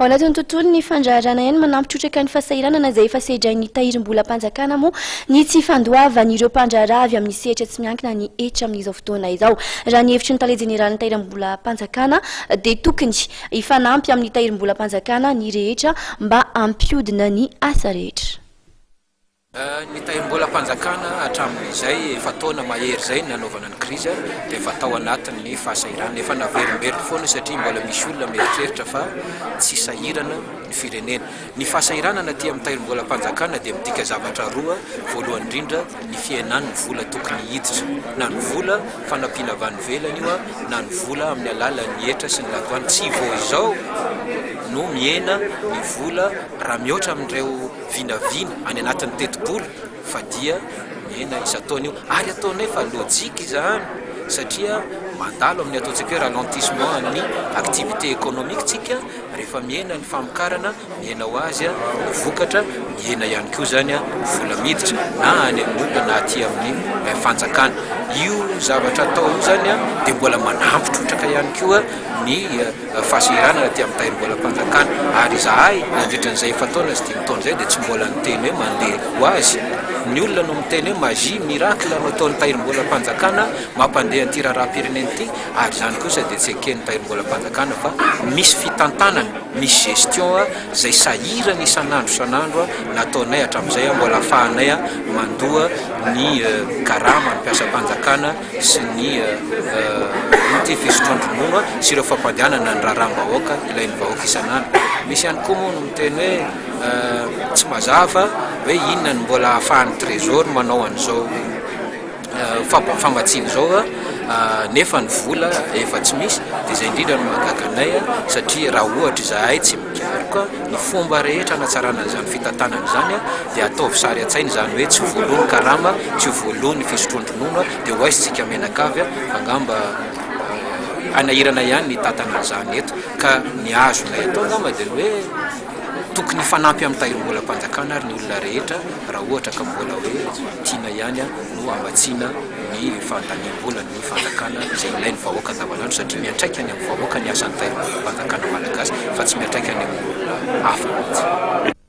Ao anatin'ny tontolon'ny fandraharana ihany manampy trotraka ny fahasahiranana izay efa sedrain'ny Tahirim-bolam-panjakana moa ny tsy fandoavan'ireo mpandrahara avy amin'ny sehatra tsy miankina ny hetra amin'izao fotoana izao. Raha ny hevitry ny tale jeneraly ny Tahirim-bolam-panjakana dia tokony hifanampy amin'ny Tahirim-bolam-panjakana ny rehetra mba hampiodina ny asa rehetra. Ny Tahirim-bolam-panjakana hatramin'izay efa taona mahery zay nanaovana ny krizy dia efa tao anatin'ny fahasahiranana efa naverimberina foana satria mbola misy olona mieritreritra fa tsy sahirana ny firenena. Ny fahasahiranana aty amin'ny Tahirim-bolam-panjakana dia midika zavatra roa. Voalohany indrindra ny fiainan'ny vola tokony hiditra, na ny vola fanampiana avy any ivelany io na ny vola amin'ny alalan'ny hetra sy ny ladoany. Tsy vo izao no miena ny vola raha mihoatra amin'ireo vinavina any anatin'ny tetipolo fa dia miena isa-taona io ary ataonay fa lojika izany satria mandalo amin'ny ataontsika hoe ralentissement ny activité économique tsika rehefa miena ny famokarana miena ho azy ny vokatra miena ihany koa zany vola miditra na any amin'ny olona na aty amin'ny fanjakana. Io zavatra atao io zany dia mbola manampy trotraka ihany koa ny fahasahiranana aty amin'ny Tahirim-bolam-panjakana ary zahay nandritran'izay efa taona sy 5 taona zay dia tsy mbola niteny hoe mandeha ho azy. Ny olona no miteny hoe magie miracle no ataon'ny Tahirim-bolam-panjakana mampandeha an'ity raharaham-pirenena ity ary zany kosa dia tsy eken'ny Tahirim-bolam-panjakana fa misy fitantanana, misy gestion zay sahirana isan'andro nataonay hatramin'izay mbola ahafahanay mandoa ny karama ny mpiasam-panjakana sy ny fisotroandronoana sy ireo fampandehanana ny raharaham-bahoaka ilain'ny vahoaka isan'andro. Misy ihany koa moa no miteny hoe tsy mazava hoe inona ny mbola ahafahan'ny trésor manao an'izao famatsiny zao nefa ny vola efa tsy misy dia izay indrindra no mahagaganay satria raha ohatra izahay tsy mikaroka ny fomba rehetra hanatsarana an'izany fitantanana izany dia ataovy sary an-tsaina izany hoe tsy voalohany karama tsy voalohany fisotroandronoana dia ho aizitsika menakavy angamba anahirana ihany ny tantana an'izany eto ka ny azonay atao angamba dia hoe tokony hifanampy amin'ny Tahirim-bolam-panjakana ary ny olona rehetra raha ohatra ka mbola hoe tiana ihany no amatsiana ny fandaniam-bola ny fanjakana izay ilain'ny vahoaka andavanandro satria miantraika any amin'ny vahoaka ny asan'ny Tahirim-bolam-panjakana malagasy fa tsy miantraika any amin'ny olona hafa mihitsy.